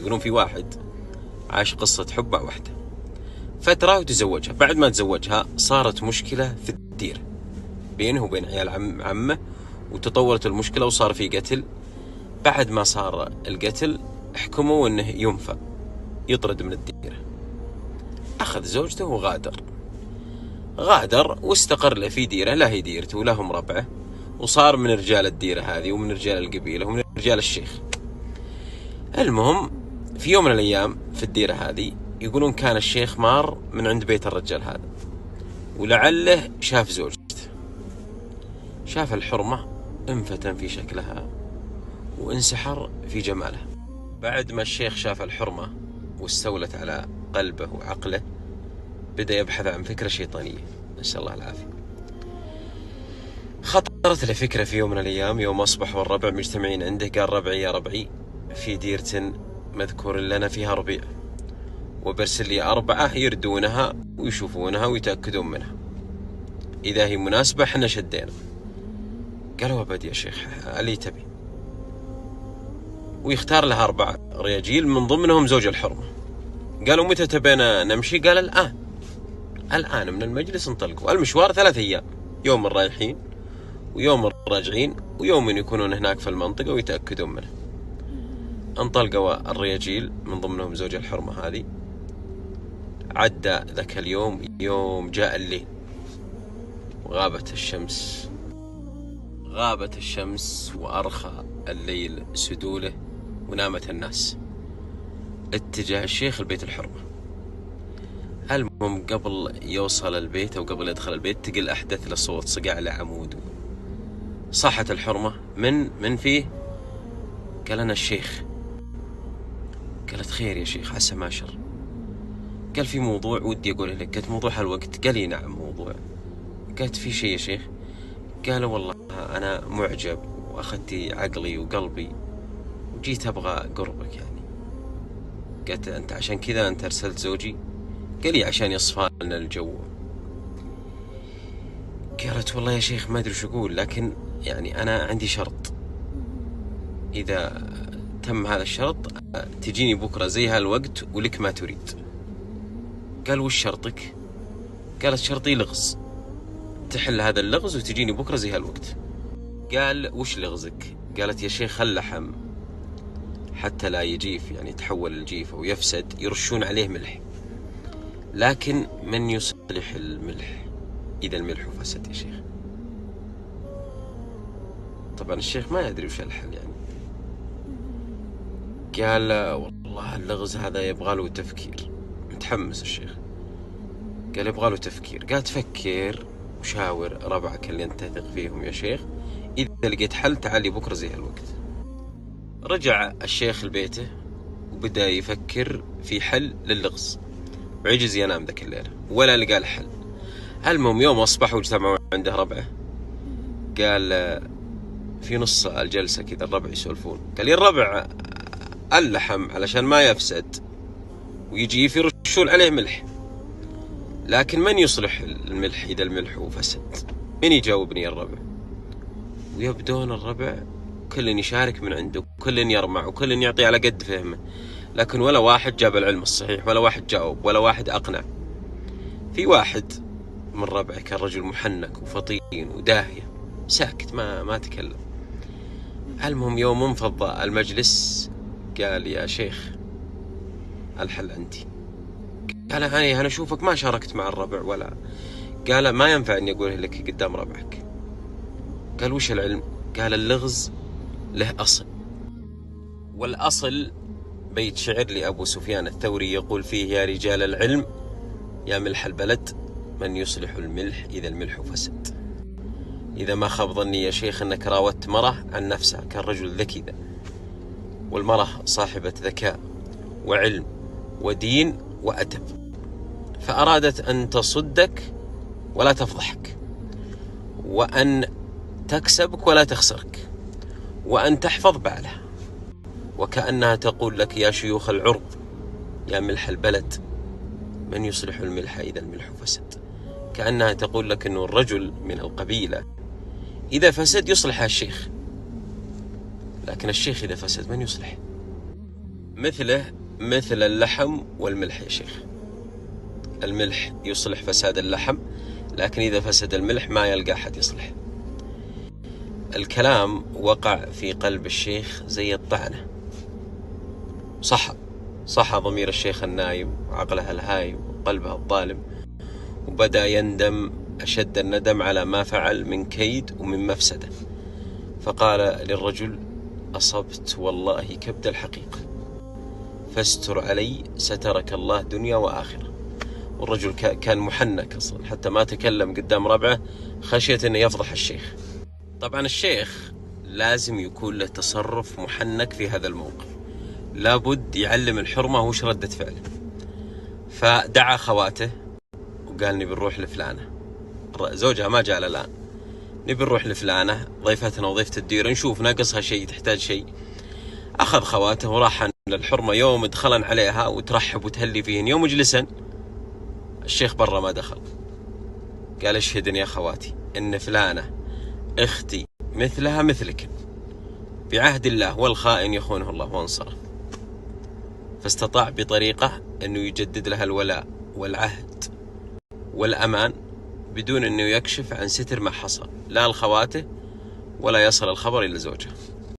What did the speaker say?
يقولون في واحد عاش قصة حب مع واحدة فترة وتزوجها. بعد ما تزوجها صارت مشكلة في الديرة بينه وبين عيال عمه، وتطورت المشكلة وصار في قتل. بعد ما صار القتل حكموا انه ينفى، يطرد من الديرة. اخذ زوجته وغادر واستقر له في ديرة لا هي ديرته ولا هم ربعه، وصار من رجال الديرة هذه ومن رجال القبيلة ومن رجال الشيخ. المهم في يوم من الأيام في الديرة هذه يقولون كان الشيخ مار من عند بيت الرجال هذا، ولعله شاف زوجته، شاف الحرمة انفتن في شكلها وانسحر في جمالها. بعد ما الشيخ شاف الحرمة واستولت على قلبه وعقله بدأ يبحث عن فكرة شيطانية، نسأل الله العافية. خطرت له فكرة في يوم من الأيام، يوم أصبحوا الربع مجتمعين عنده، قال ربعي يا ربعي في ديرة مذكور لنا فيها ربيع، وبرسل لي 4 يردونها ويشوفونها ويتأكدون منها، إذا هي مناسبة حنا شدينا. قالوا أبد يا شيخ اللي تبي، ويختار لها 4 رياجيل من ضمنهم زوج الحرمة. قالوا متى تبينا نمشي؟ قال الآن من المجلس انطلقوا. المشوار 3 أيام، يوم رايحين ويوم راجعين ويوم يكونون هناك في المنطقة ويتأكدون منه. انطلقوا الرياجيل من ضمنهم زوج الحرمة هذه. عدى ذاك اليوم، يوم جاء الليل وغابت الشمس وأرخى الليل سدوله ونامت الناس. اتجه الشيخ لبيت الحرمة. المهم قبل يوصل البيت أو قبل يدخل البيت تقل أحدث له صوت صقع له عمود. صاحت الحرمة من فيه؟ قال أنا الشيخ. قالت خير يا شيخ عسى ما شر. قال في موضوع ودي أقوله لك. قالت موضوع هالوقت؟ قال لي نعم موضوع. قالت في شيء يا شيخ؟ قال والله أنا معجب وأخذت عقلي وقلبي وجيت أبغى قربك يعني. قالت أنت عشان كذا أنت أرسلت زوجي؟ قال لي عشان يصفى لنا الجو. قالت والله يا شيخ ما أدري شو أقول، لكن يعني أنا عندي شرط، إذا تم هذا الشرط تجيني بكرة زي هالوقت ولك ما تريد. قال وش شرطك؟ قالت شرطي لغز، تحل هذا اللغز وتجيني بكرة زي هالوقت. قال وش لغزك؟ قالت يا شيخ اللحم حتى لا يجيف يعني يتحول الجيفة ويفسد يرشون عليه ملح، لكن من يصلح الملح إذا الملح فسد يا شيخ؟ طبعا الشيخ ما يدري وش الحل يعني. قال والله اللغز هذا يبغى له تفكير. متحمس الشيخ. قال يبغى له تفكير. قال تفكر وشاور ربعك اللي انت تثق فيهم يا شيخ، إذا لقيت حل تعالي بكرة زي هالوقت. رجع الشيخ لبيته وبدأ يفكر في حل للغز، وعجز ينام ذاك الليلة ولا لقى الحل. المهم يوم أصبح واجتمعوا عنده ربعه، قال في نص الجلسة كذا الربع يسولفون، قال لي الربع اللحم علشان ما يفسد ويجي يرشون عليه ملح، لكن من يصلح الملح إذا الملح فسد؟ من يجاوبني الربع؟ ويبدون الربع كل يشارك من عنده، كل يرمع وكل يعطي على قد فهمه، لكن ولا واحد جاب العلم الصحيح ولا واحد جاوب ولا واحد أقنع. في واحد من ربعه كان رجل محنك وفطين وداهية ساكت ما تكلم. المهم يوم انفض المجلس قال يا شيخ الحل عندي. قال أنا أشوفك ما شاركت مع الربع ولا. قال ما ينفع أني أقوله لك قدام ربعك. قال وش العلم؟ قال اللغز له أصل، والأصل بيت شعر لأبو سفيان الثوري يقول فيه يا رجال العلم يا ملح البلد من يصلح الملح إذا الملح فسد. إذا ما خاب ظني يا شيخ أنك راودت مرة عن نفسها، كان رجل ذكي ذا، والمرة صاحبة ذكاء وعلم ودين وأدب، فأرادت أن تصدك ولا تفضحك، وأن تكسبك ولا تخسرك، وأن تحفظ بعلها، وكأنها تقول لك يا شيوخ العرب يا ملح البلد من يصلح الملح إذا الملح فسد. كأنها تقول لك أنه الرجل من القبيلة إذا فسد يصلح الشيخ، لكن الشيخ إذا فسد من يصلح؟ مثله مثل اللحم والملح يا شيخ. الملح يصلح فساد اللحم، لكن إذا فسد الملح ما يلقى أحد يصلح. الكلام وقع في قلب الشيخ زي الطعنة، صح ضمير الشيخ النايم وعقله الهايم وقلبه الظالم، وبدأ يندم أشد الندم على ما فعل من كيد ومن مفسدة. فقال للرجل: أصبت والله كبد الحقيقة، فاستر علي سترك الله دنيا وآخرة. والرجل كان محنك أصلا، حتى ما تكلم قدام ربعه خشية أنه يفضح الشيخ. طبعا الشيخ لازم يكون له تصرف محنك في هذا الموقف، لابد يعلم الحرمة وش ردة فعله. فدعا خواته وقال: نبي نروح لفلانة، زوجها ما جاء الآن، نبي نروح لفلانة ضيفتنا وضيفة الدير، نشوف ناقصها شيء تحتاج شيء. أخذ خواته وراح للحرمة. يوم دخلن عليها وترحب وتهلي فيهن، يوم جلسن الشيخ برا ما دخل. قال: اشهدن يا خواتي إن فلانة اختي مثلها مثلك، بعهد الله والخائن يخونه الله، وانصرف. فاستطاع بطريقة أنه يجدد لها الولاء والعهد والأمان بدون أنه يكشف عن ستر ما حصل لا لخواته ولا يصل الخبر إلى زوجها.